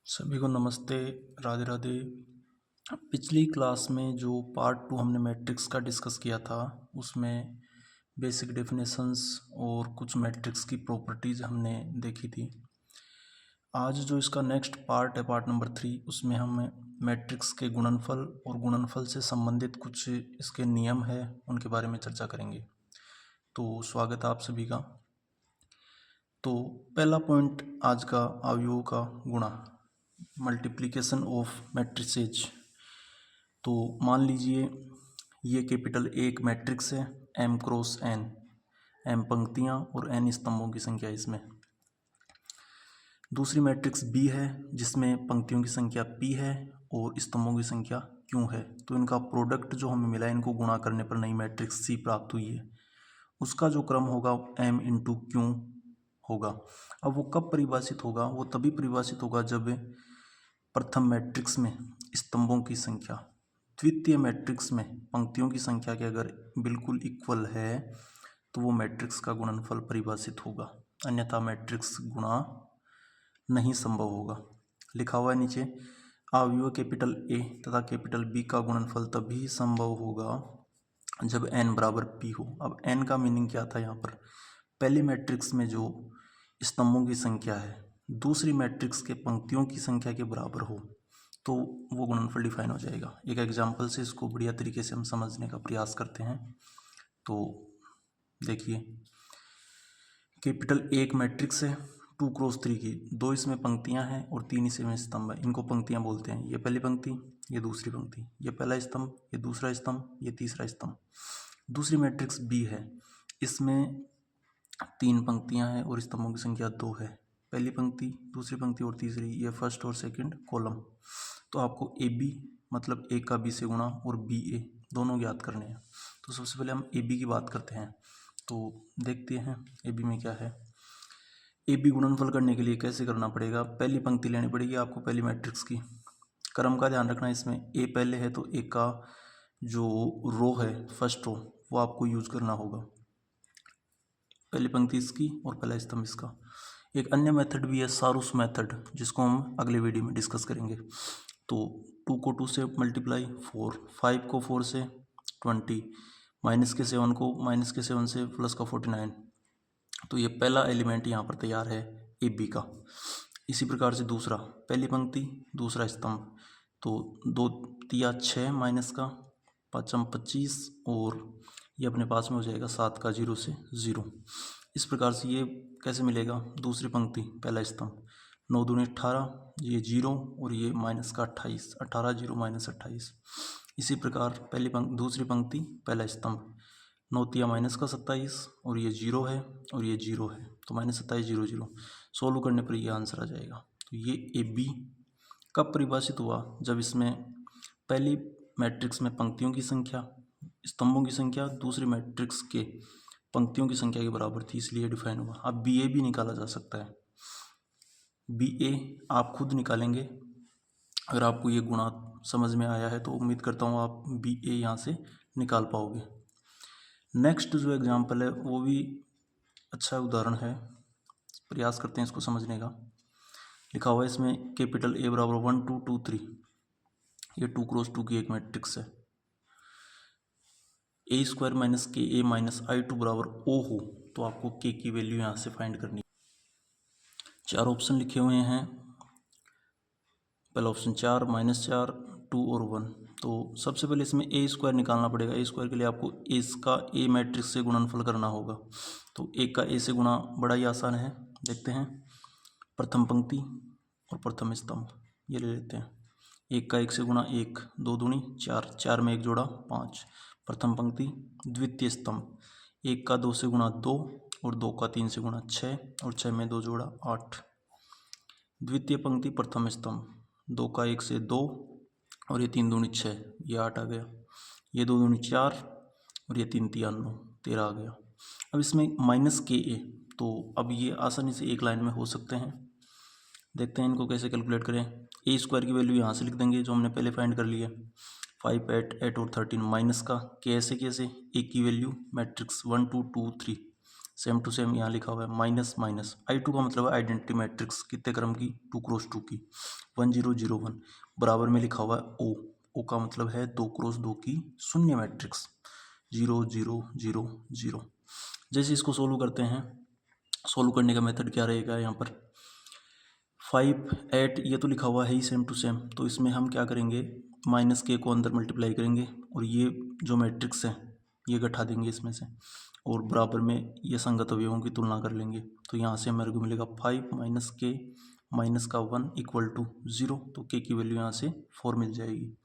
सभी को नमस्ते, राधे राधे। पिछली क्लास में जो पार्ट 2 हमने मैट्रिक्स का डिस्कस किया था, उसमें बेसिक डेफिनेशंस और कुछ मैट्रिक्स की प्रॉपर्टीज़ हमने देखी थी। आज जो इसका नेक्स्ट पार्ट है, पार्ट नंबर 3, उसमें हम मैट्रिक्स के गुणनफल और गुणनफल से संबंधित कुछ इसके नियम है, उनके बारे में चर्चा करेंगे। तो स्वागत है आप सभी का। तो पहला पॉइंट आज का, अवयवों का गुणा, मल्टीप्लिकेशन ऑफ मैट्रिसेज। तो मान लीजिए ये कैपिटल ए एक मैट्रिक्स है, m क्रॉस n, m पंक्तियाँ और n स्तंभों की संख्या इसमें। दूसरी मैट्रिक्स b है जिसमें पंक्तियों की संख्या p है और स्तंभों की संख्या q है। तो इनका प्रोडक्ट जो हमें मिला है, इनको गुणा करने पर नई मैट्रिक्स c प्राप्त हुई है। उसका जो क्रम होगा m इंटू क्यू होगा। अब वो कब परिभाषित होगा? वो तभी परिभाषित होगा जब प्रथम मैट्रिक्स में स्तंभों की संख्या द्वितीय मैट्रिक्स में पंक्तियों की संख्या के अगर बिल्कुल इक्वल है तो वो मैट्रिक्स का गुणनफल परिभाषित होगा, अन्यथा मैट्रिक्स गुणा नहीं संभव होगा। लिखा हुआ है नीचे, अवयव कैपिटल ए तथा कैपिटल बी का गुणनफल तभी संभव होगा जब n बराबर p हो। अब n का मीनिंग क्या था यहाँ पर? पहली मैट्रिक्स में जो स्तंभों की संख्या है दूसरी मैट्रिक्स के पंक्तियों की संख्या के बराबर हो तो वो गुणनफल डिफाइन हो जाएगा। एक एग्जांपल से इसको बढ़िया तरीके से हम समझने का प्रयास करते हैं। तो देखिए, कैपिटल ए एक मैट्रिक्स है 2 क्रॉस 3 की, 2 इसमें पंक्तियां हैं और 3 इसमें स्तंभ है। इनको पंक्तियां बोलते हैं। ये पहली पंक्ति, ये दूसरी पंक्ति, ये पहला स्तंभ, ये दूसरा स्तंभ, ये तीसरा स्तंभ। दूसरी मैट्रिक्स बी है, इसमें 3 पंक्तियां हैं और स्तंभों की संख्या 2 है। पहली पंक्ति, दूसरी पंक्ति और तीसरी, ये फर्स्ट और सेकंड कॉलम। तो आपको ए बी मतलब ए का बी से गुणा और बी ए दोनों ज्ञात करने हैं। तो सबसे पहले हम ए बी की बात करते हैं। तो देखते हैं ए बी में क्या है। ए बी गुणनफल करने के लिए कैसे करना पड़ेगा? पहली पंक्ति लेनी पड़ेगी आपको, पहली मैट्रिक्स की। क्रम का ध्यान रखना, इसमें ए पहले है तो ए का जो रो है, फर्स्ट रो, वो आपको यूज करना होगा। पहली पंक्ति इसकी और पहला स्तंभ इसका। एक अन्य मेथड भी है, सारूस मेथड, जिसको हम अगले वीडियो में डिस्कस करेंगे। तो 2 को 2 से मल्टीप्लाई 4, 5 को 4 से 20, माइनस के 7 को माइनस के 7 से प्लस का 49। तो ये पहला एलिमेंट यहाँ पर तैयार है ए बी का। इसी प्रकार से दूसरा, पहली पंक्ति दूसरा स्तंभ, तो 2 तिया 6 माइनस का 5 25 और ये अपने पास में हो जाएगा 7 का 0 से 0। इस प्रकार से ये कैसे मिलेगा? दूसरी पंक्ति पहला स्तंभ, 9 दूनी 18, ये 0 और ये माइनस का 28, 18 0 माइनस 28। इसी प्रकार पहली पंक्ति दूसरी पंक्ति पहला स्तंभ, 9 तिया माइनस का 27 और ये 0 है और ये 0 है, तो माइनस 27 0 0। सोल्व करने पर ये आंसर आ जाएगा। तो ये ए बी कब परिभाषित हुआ? जब इसमें पहली मैट्रिक्स में पंक्तियों की संख्या स्तंभों की संख्या दूसरी मैट्रिक्स के पंक्तियों की संख्या के बराबर थी, इसलिए डिफाइन हुआ। अब बी ए भी निकाला जा सकता है। बी ए आप खुद निकालेंगे। अगर आपको ये गुणा समझ में आया है तो उम्मीद करता हूँ आप बी ए यहाँ से निकाल पाओगे। नेक्स्ट जो एग्जाम्पल है वो भी अच्छा उदाहरण है, प्रयास करते हैं इसको समझने का। लिखा हुआ है इसमें कैपिटल ए बराबर 1 2 2 3, ये 2 क्रॉस 2 की एक मैट्रिक्स है। ए स्क्वायर माइनस के ए माइनस आई टू बराबर ओ हो तो आपको के की वैल्यू यहाँ से फाइंड करनी। 4 ऑप्शन लिखे हुए हैं। पहला ऑप्शन 4, -4, 2 और 1। तो सबसे पहले इसमें ए स्क्वायर निकालना पड़ेगा। ए स्क्वायर के लिए आपको इसका ए मैट्रिक्स से गुणनफल करना होगा। तो एक का ए से गुणा बड़ा ही आसान है, देखते हैं। प्रथम पंक्ति और प्रथम स्तंभ ये ले लेते हैं। एक का एक से गुणा 1, 2 दूनी 4, 4 में 1 जोड़ा 5। प्रथम पंक्ति द्वितीय स्तंभ, 1 का 2 से गुणा 2 और 2 का 3 से गुणा 6 और 6 में 2 जोड़ा 8। द्वितीय पंक्ति प्रथम स्तंभ, 2 का 1 से 2 और ये 3 दूनी 6, ये 8 आ गया। ये 2 दूनी 4 और ये 3 तिया 9, 13 आ गया। अब इसमें माइनस के ए, तो अब ये आसानी से एक लाइन में हो सकते हैं। देखते हैं इनको कैसे कैलकुलेट करें। ए स्क्वायर की वैल्यू यहाँ से लिख देंगे जो हमने पहले फाइंड कर लिया, 5 8 8 और 13 माइनस का के ऐसे कैसे, ए की value matrix 1 2 2 3, same to same यहाँ लिखा हुआ है माइनस माइनस I2 का मतलब है आइडेंटिटी मैट्रिक्स, कितने क्रम की, 2x2 की, 1001 बराबर में लिखा हुआ है O का मतलब है 2x2 की शून्य मैट्रिक्स 0 0 0 0। जैसे इसको सोल्व करते हैं, सोल्व करने का मेथड क्या रहेगा, यहाँ पर 5 8 ये तो लिखा हुआ है ही सेम टू सेम, तो इसमें हम क्या करेंगे, माइनस के को अंदर मल्टीप्लाई करेंगे और ये जो मैट्रिक्स है ये घटा देंगे इसमें से, और बराबर में ये संगत अवयवों की तुलना कर लेंगे। तो यहाँ से हमारे को मिलेगा 5 माइनस के माइनस का 1 इक्वल टू 0, तो के की वैल्यू यहाँ से 4 मिल जाएगी।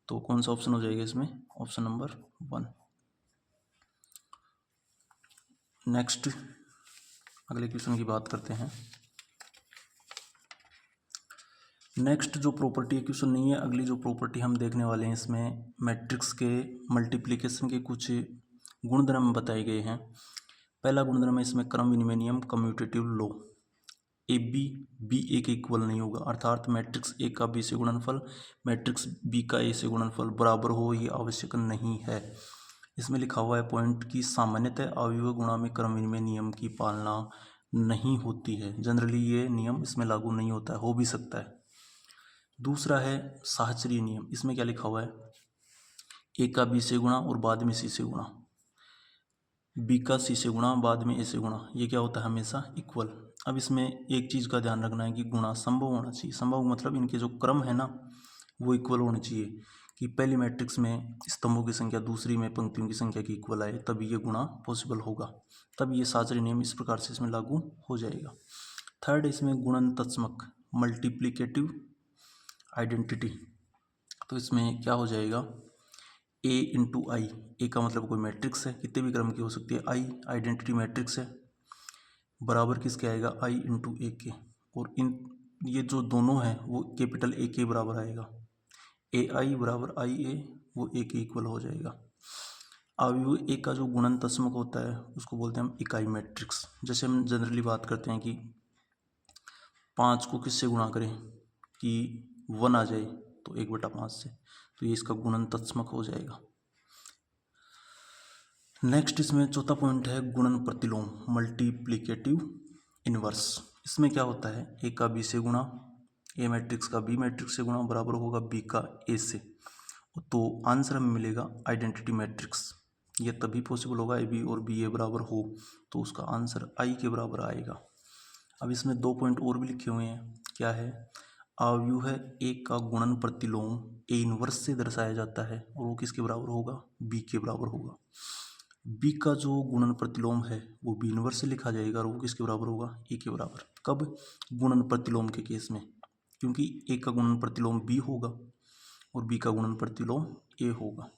तो कौन सा ऑप्शन हो जाएगा इसमें, ऑप्शन नंबर 1। नेक्स्ट अगले क्वेश्चन की बात करते हैं। नेक्स्ट जो प्रॉपर्टी, क्वेश्चन नहीं है, अगली जो प्रॉपर्टी हम देखने वाले हैं इसमें मैट्रिक्स के मल्टीप्लिकेशन के कुछ गुणधर्म बताए गए हैं। पहला गुणधर्म है इसमें क्रम विनिमय नियम, कम्यूटेटिव लॉ। ए बी ए के इक्वल नहीं होगा, अर्थात मैट्रिक्स ए का बी से गुणनफल मैट्रिक्स बी का ए से गुणनफल बराबर हो, ये आवश्यक नहीं है। इसमें लिखा हुआ है पॉइंट की सामान्यतः अवयव गुणा में क्रम विनिमय नियम की पालना नहीं होती है। जनरली ये नियम इसमें लागू नहीं होता है, हो भी सकता है। दूसरा है साहचर्य नियम, इसमें क्या लिखा हुआ है, ए का बी से गुणा और बाद में सी से गुणा, बी का सी से गुणा बाद में ए से गुणा, ये क्या होता है, हमेशा इक्वल। अब इसमें एक चीज़ का ध्यान रखना है कि गुणा संभव होना चाहिए। संभव मतलब इनके जो क्रम है ना वो इक्वल होने चाहिए, कि पहली मैट्रिक्स में स्तंभों की संख्या दूसरी में पंक्तियों की संख्या की इक्वल आए, तभी ये गुणा पॉसिबल होगा, तब ये साहचर्य नियम इस प्रकार से इसमें लागू हो जाएगा। थर्ड इसमें गुणनतात्मक मल्टीप्लिकेटिव आइडेंटिटी, तो इसमें क्या हो जाएगा, ए इंटू आई, ए का मतलब कोई मैट्रिक्स है, कितने भी क्रम की हो सकती है, आई आइडेंटिटी मैट्रिक्स है, बराबर किसके आएगा, आई इंटू ए के, और इन ये जो दोनों हैं वो कैपिटल ए के बराबर आएगा, ए आई बराबर आई ए, वो ए के इक्वल हो जाएगा। अवयव ए का जो गुणनतात्मक होता है उसको बोलते हैं हम इकाई मैट्रिक्स। जैसे हम जनरली बात करते हैं कि 5 को किससे गुणा करें कि 1 आ जाए, तो 1/5 से, तो ये इसका गुणनतात्मक हो जाएगा। नेक्स्ट इसमें चौथा पॉइंट है गुणन प्रतिलोम मल्टीप्लिकेटिव इनवर्स। इसमें क्या होता है, ए का बी से गुणा, ए मैट्रिक्स का बी मैट्रिक्स से गुणा बराबर होगा बी का ए से, तो आंसर हमें मिलेगा आइडेंटिटी मैट्रिक्स। ये तभी पॉसिबल होगा ए बी और बी ए बराबर हो, तो उसका आंसर आई के बराबर आएगा। अब इसमें 2 पॉइंट और भी लिखे हुए हैं, क्या है, अवयव है ए का गुणन प्रतिलोम ए इनवर्स से दर्शाया जाता है, और वो किसके बराबर होगा, बी के बराबर होगा। बी का जो गुणन प्रतिलोम है वो बी इनवर्स से लिखा जाएगा, और वो किसके बराबर होगा, ए के बराबर। कब, गुणन प्रतिलोम के केस में, क्योंकि ए का गुणन प्रतिलोम बी होगा और बी का गुणन प्रतिलोम ए होगा।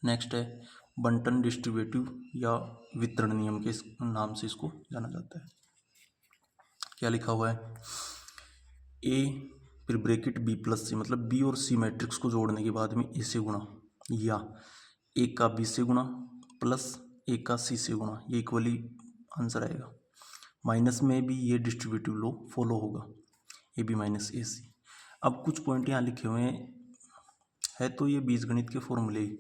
नेक्स्ट है बंटन डिस्ट्रीब्यूटिव या वितरण नियम के नाम से इसको जाना जाता है। क्या लिखा हुआ है, ए फिर ब्रैकेट बी प्लस सी, मतलब बी और सी मैट्रिक्स को जोड़ने के बाद में ए से गुणा, या ए का बी से गुणा प्लस ए का सी से गुणा, ये इक्वली आंसर आएगा। माइनस में भी ये डिस्ट्रीब्यूटिव लॉ फॉलो होगा, ए बी माइनस ए सी। अब कुछ पॉइंट यहाँ लिखे हुए हैं, तो ये बीजगणित के फॉर्मूले ही,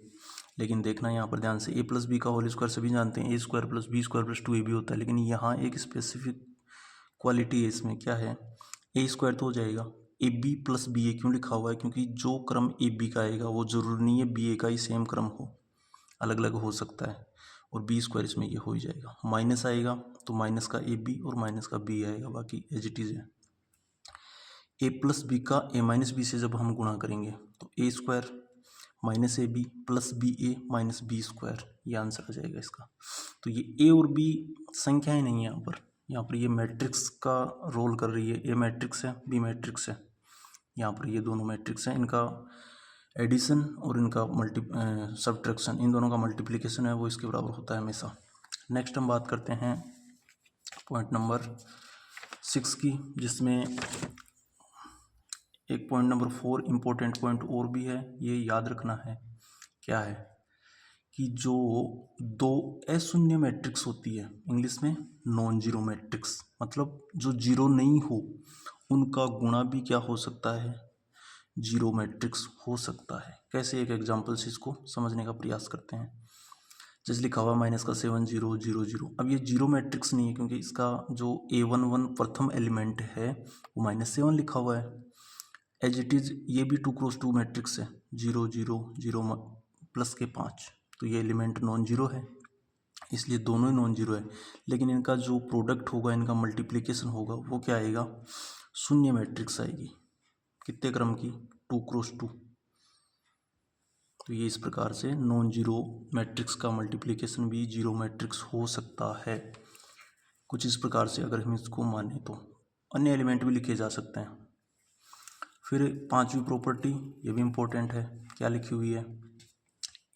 लेकिन देखना यहाँ पर ध्यान से, ए प्लस बी का होल स्क्वायर सभी जानते हैं, A square plus B square plus 2ab होता है, लेकिन यहाँ एक स्पेसिफिक क्वालिटी है इसमें, क्या है, ए स्क्वायर तो हो जाएगा, ए बी प्लस बी ए क्यों लिखा हुआ है, क्योंकि जो क्रम ए बी का आएगा वो जरूरी नहीं है बी ए का ही सेम क्रम हो, अलग अलग हो सकता है, और बी स्क्वायर इसमें ये हो ही जाएगा। माइनस आएगा तो माइनस का ए बी और माइनस का बी आएगा, बाकी एज इट इज़ है। ए प्लस बी का ए माइनस बी से जब हम गुणा करेंगे तो A square minus A B plus B A minus B square, ये आंसर आ जाएगा इसका। तो ये ए और बी संख्याएं नहीं है यहाँ पर ये मैट्रिक्स का रोल कर रही है, ए मैट्रिक्स है बी मैट्रिक्स है, यहाँ पर ये दोनों मैट्रिक्स हैं, इनका एडिशन और इनका सब्ट्रैक्शन, इन दोनों का मल्टीप्लिकेशन है वो इसके बराबर होता है हमेशा। नेक्स्ट हम बात करते हैं पॉइंट नंबर 6 की, जिसमें एक पॉइंट नंबर 4 इम्पोर्टेंट पॉइंट और भी है, ये याद रखना है, क्या है कि जो दो अशून्य मैट्रिक्स होती है, इंग्लिश में नॉन जीरो मैट्रिक्स, मतलब जो जीरो नहीं हो उनका गुणा भी क्या हो सकता है, जीरो मैट्रिक्स हो सकता है। कैसे, एक एग्जाम्पल से इसको समझने का प्रयास करते हैं। जैसे लिखा हुआ माइनस का 7 0 0 0। अब ये जीरो मैट्रिक्स नहीं है क्योंकि इसका जो A11 प्रथम एलिमेंट है वो -7 लिखा हुआ है। एज इट इज़ ये भी 2x2 मैट्रिक्स है, 0 0 0 प्लस के 5, तो ये एलिमेंट नॉन जीरो है, इसलिए दोनों ही नॉन जीरो है। लेकिन इनका जो प्रोडक्ट होगा, इनका मल्टीप्लिकेशन होगा, वो क्या आएगा, शून्य मैट्रिक्स आएगी। कितने क्रम की, 2x2। तो ये इस प्रकार से नॉन जीरो मैट्रिक्स का मल्टीप्लिकेशन भी जीरो मैट्रिक्स हो सकता है। कुछ इस प्रकार से अगर हम इसको माने तो अन्य एलिमेंट भी लिखे जा सकते हैं। फिर पांचवी प्रॉपर्टी, ये भी इम्पोर्टेंट है, क्या लिखी हुई है,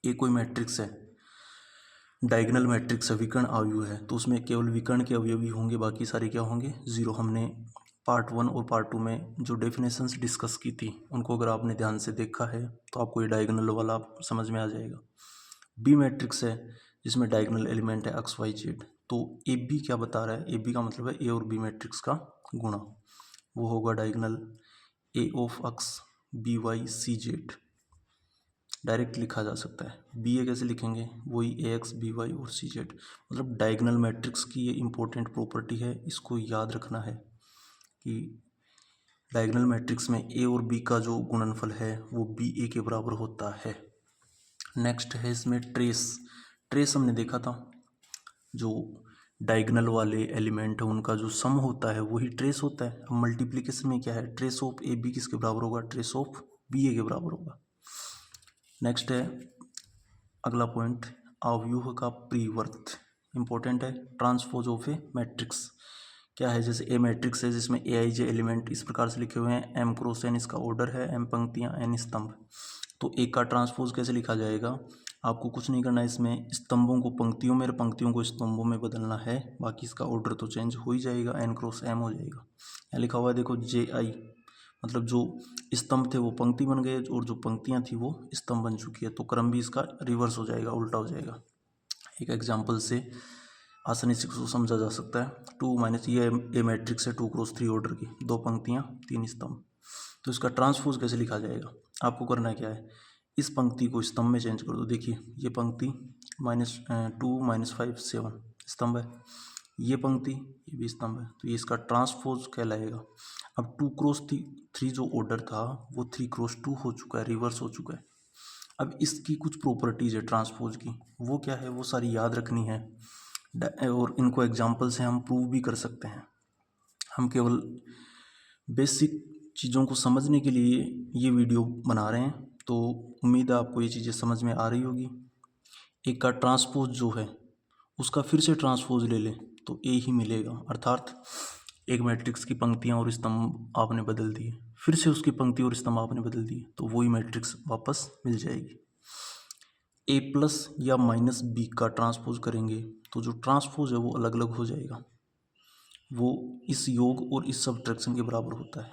ये कोई मैट्रिक्स है, डायगोनल मैट्रिक्स है, विकर्ण अवयव है, तो उसमें केवल विकर्ण के अवयव ही होंगे, बाकी सारे क्या होंगे, जीरो। हमने पार्ट 1 और पार्ट 2 में जो डेफिनेशंस डिस्कस की थी उनको अगर आपने ध्यान से देखा है तो आपको ये डायगोनल वाला समझ में आ जाएगा। बी मैट्रिक्स है जिसमें डायगोनल एलिमेंट है एक्स वाई जेड, तो ए बी क्या बता रहा है, ए बी का मतलब है ए और बी मैट्रिक्स का गुणा, वो होगा diagonal A of X B Y C Z. Direct लिखा जा सकता है। बी ए कैसे लिखेंगे, वही ए एक्स बी वाई और सी जेड। मतलब डायगोनल मैट्रिक्स की ये इंपॉर्टेंट प्रॉपर्टी है, इसको याद रखना है कि डायगोनल मैट्रिक्स में ए और बी का जो गुणनफल है वो बी ए के बराबर होता है। नेक्स्ट है इसमें ट्रेस। ट्रेस हमने देखा था, जो डायगोनल वाले एलिमेंट है उनका जो सम होता है वही ट्रेस होता है। अब मल्टीप्लिकेशन में क्या है, ट्रेस ऑफ ए बी किसके बराबर होगा, ट्रेस ऑफ बी ए के बराबर होगा। नेक्स्ट है अगला पॉइंट, अवयव का परिवर्त इंपॉर्टेंट है। ट्रांसपोज ऑफ ए मैट्रिक्स क्या है, जैसे ए मैट्रिक्स है जिसमें ए आई जे एलिमेंट इस प्रकार से लिखे हुए हैं, एम क्रॉस एन इसका ऑर्डर है, एम पंक्तियां एन स्तंभ, तो एक का ट्रांसपोज कैसे लिखा जाएगा, आपको कुछ नहीं करना है, इसमें स्तंभों को पंक्तियों में, पंक्तियों को स्तंभों में बदलना है, बाकी इसका ऑर्डर तो चेंज हो ही जाएगा, एन क्रॉस एम हो जाएगा। यहाँ लिखा हुआ है देखो जे आई, मतलब जो स्तंभ थे वो पंक्ति बन गए और जो पंक्तियां थी वो स्तंभ बन चुकी है, तो क्रम भी इसका रिवर्स हो जाएगा, उल्टा हो जाएगा। एक एग्जाम्पल से आसानी से इसको समझा जा सकता है। 2 माइनस ये ए मैट्रिक्स है 2x3 ऑर्डर की, 2 पंक्तियां 3 स्तंभ, तो इसका ट्रांसपोज कैसे लिखा जाएगा, आपको करना क्या है, इस पंक्ति को स्तंभ में चेंज कर दो। देखिए ये पंक्ति -2 -5 7 स्तंभ है, ये पंक्ति ये भी स्तंभ है, तो ये इसका ट्रांसपोज कहलाएगा। अब 2x3 जो ऑर्डर था वो 3x2 हो चुका है, रिवर्स हो चुका है। अब इसकी कुछ प्रॉपर्टीज है ट्रांसपोज की, वो क्या है, वो सारी याद रखनी है और इनको एग्जाम्पल से हम प्रूव भी कर सकते हैं। हम केवल बेसिक चीज़ों को समझने के लिए ये वीडियो बना रहे हैं, तो उम्मीद है आपको ये चीज़ें समझ में आ रही होगी। एक का ट्रांसपोज जो है उसका फिर से ट्रांसपोज ले लें तो ए ही मिलेगा, अर्थात एक मैट्रिक्स की पंक्तियां और स्तंभ आपने बदल दिए, फिर से उसकी पंक्ति और स्तंभ आपने बदल दिए, तो वही मैट्रिक्स वापस मिल जाएगी। ए प्लस या माइनस बी का ट्रांसपोज करेंगे तो जो ट्रांसपोज है वो अलग अलग हो जाएगा, वो इस योग और इस सब्ट्रैक्शन के बराबर होता है।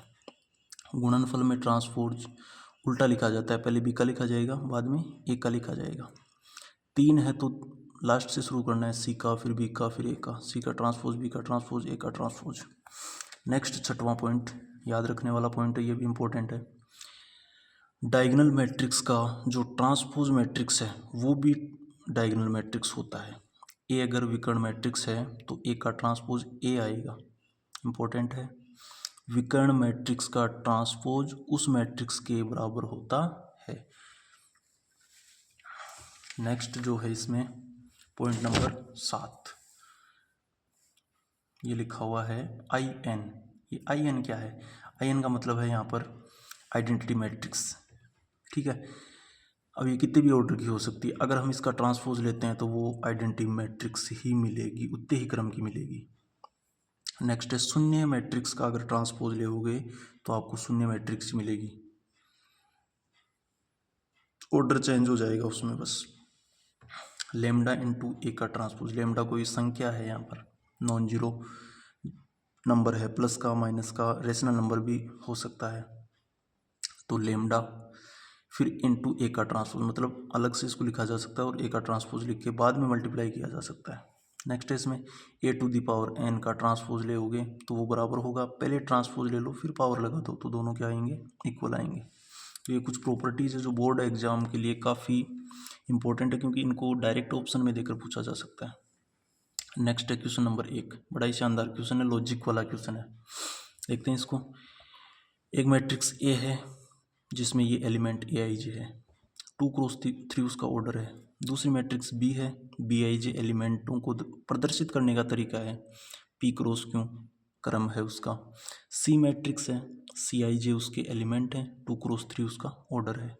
गुणनफल में ट्रांसपोज उल्टा लिखा जाता है, पहले बी का लिखा जाएगा बाद में ए का लिखा जाएगा। 3 है तो लास्ट से शुरू करना है, सी का फिर बी का फिर ए का, सी का ट्रांसपोज बी का ट्रांसपोज ए का ट्रांसपोज। नेक्स्ट छठवां पॉइंट याद रखने वाला पॉइंट है, ये भी इंपॉर्टेंट है। डायगोनल मैट्रिक्स का जो ट्रांसपोज मैट्रिक्स है वो भी डायगोनल मैट्रिक्स होता है। ए अगर विकर्ण मैट्रिक्स है तो ए का ट्रांसपोज ए आएगा, इंपॉर्टेंट है। विकर्ण मैट्रिक्स का ट्रांसपोज उस मैट्रिक्स के बराबर होता है। नेक्स्ट जो है इसमें पॉइंट नंबर 7, ये लिखा हुआ है आई एन। ये आई एन क्या है, आई एन का मतलब है यहाँ पर आइडेंटिटी मैट्रिक्स, ठीक है। अब ये कितने भी ऑर्डर की हो सकती है, अगर हम इसका ट्रांसपोज लेते हैं तो वो आइडेंटिटी मैट्रिक्स ही मिलेगी, उतने ही क्रम की मिलेगी। नेक्स्ट है शून्य मैट्रिक्स का अगर ट्रांसपोज लेोगे तो आपको शून्य मैट्रिक्स मिलेगी, ऑर्डर चेंज हो जाएगा उसमें बस। लेमडा इंटू ए का ट्रांसपोज, लेमडा कोई संख्या है यहाँ पर, नॉन जीरो नंबर है, प्लस का माइनस का रेशनल नंबर भी हो सकता है, तो लेमडा फिर इनटू ए का ट्रांसपोज, मतलब अलग से इसको लिखा जा सकता है और ए का ट्रांसपोज लिख के बाद में मल्टीप्लाई किया जा सकता है। नेक्स्ट है इसमें ए टू दी पावर एन का ट्रांसपोज लेोगे तो वो बराबर होगा, पहले ट्रांसपोज ले लो फिर पावर लगा दो तो दोनों क्या आएंगे, इक्वल आएंगे। तो ये कुछ प्रॉपर्टीज़ है जो बोर्ड एग्जाम के लिए काफ़ी इंपॉर्टेंट है, क्योंकि इनको डायरेक्ट ऑप्शन में देकर पूछा जा सकता है। नेक्स्ट है क्वेश्चन नंबर 1, बड़ा ही शानदार क्वेश्चन है, लॉजिक वाला क्वेश्चन है। देखते हैं इसको। एक मैट्रिक्स ए है जिसमें ये एलिमेंट ए आई जे है, 2x3 उसका ऑर्डर है। दूसरी मैट्रिक्स बी है, बी आई जे एलिमेंटों को प्रदर्शित करने का तरीका है, p×q क्रम है उसका। सी मैट्रिक्स है, सी आई जे उसके एलिमेंट हैं, 2x3 उसका ऑर्डर है।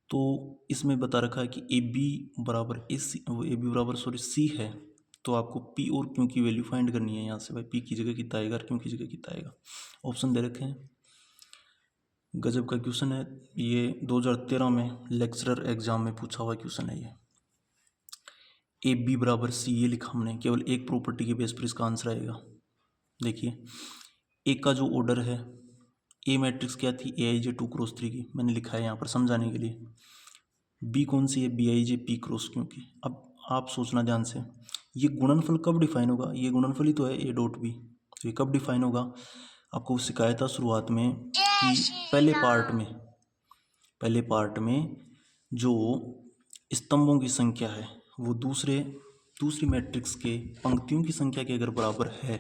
तो इसमें बता रखा है कि ए बी बराबर सी है, तो आपको पी और क्यू की वैल्यू फाइंड करनी है। यहाँ से भाई पी की जगह कितना आएगा और क्यू की जगह कितना आएगा। ऑप्शन दे रखे हैं। गजब का क्वेश्चन है ये, 2013 में लेक्चरर एग्जाम में पूछा हुआ क्वेश्चन है ये। ए बी बराबर सी ये लिखा हमने, केवल एक प्रॉपर्टी के बेस पर इसका आंसर आएगा। देखिए ए का जो ऑर्डर है, ए मैट्रिक्स क्या थी, ए आई जे 2x3 की, मैंने लिखा है यहाँ पर समझाने के लिए। बी कौन सी है, बी आई जे p×q की। अब आप सोचना ध्यान से, ये गुणनफल कब डिफाइन होगा, ये गुणनफल ही तो है ए डॉट बी, तो ये कब डिफाइन होगा। आपको सिखाया था शुरुआत में कि पहले पार्ट में जो स्तंभों की संख्या है वो दूसरी मैट्रिक्स के पंक्तियों की संख्या के अगर बराबर है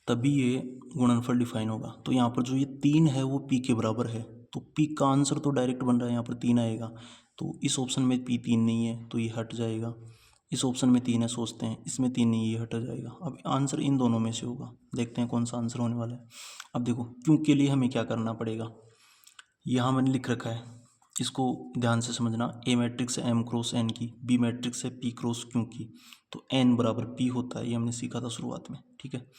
तभी ये गुणनफल डिफाइन होगा। तो यहाँ पर जो ये 3 है वो p के बराबर है, तो p का आंसर तो डायरेक्ट बन रहा है, यहाँ पर 3 आएगा। तो इस ऑप्शन में p 3 नहीं है तो ये हट जाएगा। इस ऑप्शन में 3 है, सोचते हैं इसमें 3 नहीं, ये हट जाएगा। अब आंसर इन दोनों में से होगा, देखते हैं कौन सा आंसर होने वाला है। अब देखो क्यों के लिए हमें क्या करना पड़ेगा, यहाँ मैंने लिख रखा है, इसको ध्यान से समझना। ए मैट्रिक्स है m×n की, बी मैट्रिक्स है p×q की, तो n बराबर p होता है, ये हमने सीखा था शुरुआत में, ठीक है।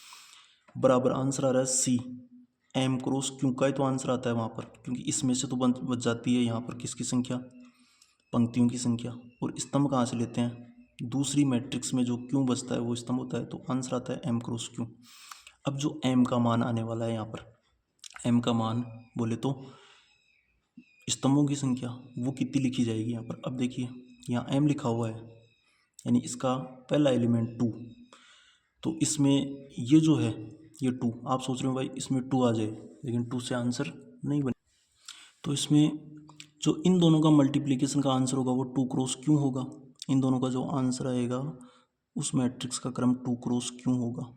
बराबर आंसर आ रहा है सी, m×q का ही तो आंसर आता है वहाँ पर, क्योंकि इसमें से तो बच जाती है यहाँ पर किसकी संख्या, पंक्तियों की संख्या। और स्तंभ कहाँ से लेते हैं, दूसरी मैट्रिक्स में जो क्यों बचता है वो स्तंभ होता है, तो आंसर आता है m×q। अब जो m का मान आने वाला है यहाँ पर, m का मान बोले तो स्तंभों की संख्या वो कितनी लिखी जाएगी यहाँ पर। अब देखिए यहाँ m लिखा हुआ है, यानी इसका पहला एलिमेंट 2, तो इसमें ये जो है ये 2, आप सोच रहे हो भाई इसमें 2 आ जाए, लेकिन 2 से आंसर नहीं बने। तो इसमें जो इन दोनों का मल्टीप्लिकेशन का आंसर होगा वो 2×q होगा। इन दोनों का जो आंसर आएगा उस मैट्रिक्स का क्रम 2×q होगा,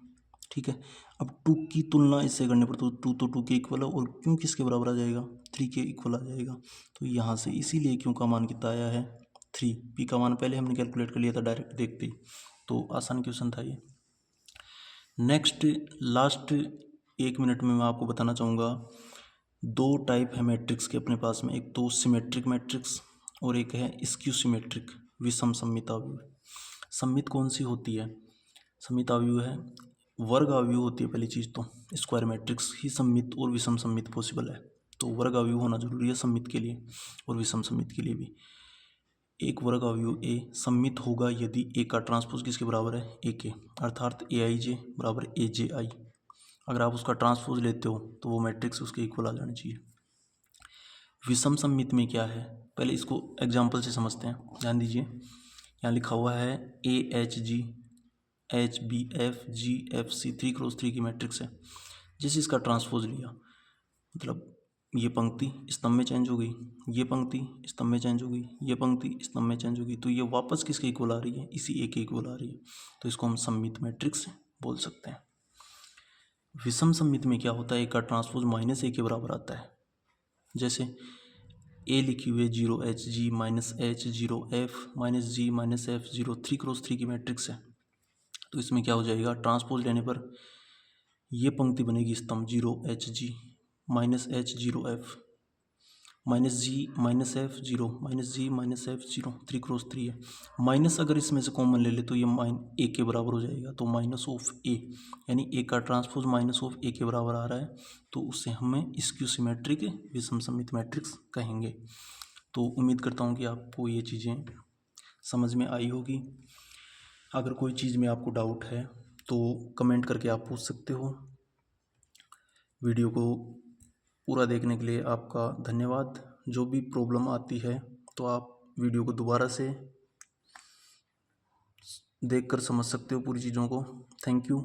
ठीक है। अब 2 की तुलना इससे करने पर तो 2 तो 2 के इक्वल है, और क्यों किसके बराबर आ जाएगा, 3 के इक्वल आ जाएगा। तो यहाँ से इसीलिए क्यों का मान कितना आया है 3, पी का मान पहले हमने कैलकुलेट कर लिया था डायरेक्ट देखते ही, तो आसान क्वेश्चन था ये। नेक्स्ट लास्ट 1 मिनट में मैं आपको बताना चाहूँगा, 2 टाइप है मैट्रिक्स के अपने पास में, एक तो सिमेट्रिक मैट्रिक्स और एक है स्क्यू सिमेट्रिक, विषम सममिताव्यूह। सममित कौन सी होती है, सममिताव्यूह है वर्ग आव्यूह होती है पहली चीज़ तो, स्क्वायर मैट्रिक्स ही सममित और विषम सममित पॉसिबल है, तो वर्ग आव्यूह होना जरूरी है सममित के लिए और विषम सममित के लिए भी। एक वर्ग अवयव ए सममित होगा यदि ए का ट्रांसपोज किसके बराबर है, ए के, अर्थात ए आई जे बराबर ए जे आई। अगर आप उसका ट्रांसपोज लेते हो तो वो मैट्रिक्स उसके इक्वल आ जाना चाहिए। विषम सममित में क्या है, पहले इसको एग्जाम्पल से समझते हैं, ध्यान दीजिए। यहाँ लिखा हुआ है A H G H B F G F C 3×3 की मैट्रिक्स है। जैसे इसका ट्रांसपोज लिया, मतलब ये पंक्ति स्तंभ में चेंज हो गई, ये पंक्ति स्तंभ में चेंज हो गई, ये पंक्ति स्तंभ में चेंज हो गई, तो ये वापस किसके इक्वल आ रही है, इसी ए के इक्वल आ रही है, तो इसको हम सममित मैट्रिक्स बोल सकते हैं। विषम सममित में क्या होता है, ए का ट्रांसपोज -a के बराबर आता है। जैसे ए लिखी हुई है 0h g -h 0f -g -f 0 3×3 की मैट्रिक्स है, तो इसमें क्या हो जाएगा, ट्रांसपोज लेने पर ये पंक्ति बनेगी स्तंभ 0h g -h 0f -g -f 0 -g -f 0 3×3 है। माइनस अगर इसमें से कॉमन ले ले तो ये ए के बराबर हो जाएगा, तो माइनस ऑफ ए, यानी ए का ट्रांसपोज माइनस ऑफ ए के बराबर आ रहा है, तो उससे हमें स्क्यू सिमेट्रिक विषम सममित मैट्रिक्स कहेंगे। तो उम्मीद करता हूँ कि आपको ये चीज़ें समझ में आई होगी। अगर कोई चीज़ में आपको डाउट है तो कमेंट करके आप पूछ सकते हो। वीडियो को पूरा देखने के लिए आपका धन्यवाद। जो भी प्रॉब्लम आती है तो आप वीडियो को दोबारा से देखकर समझ सकते हो पूरी चीज़ों को। Thank you.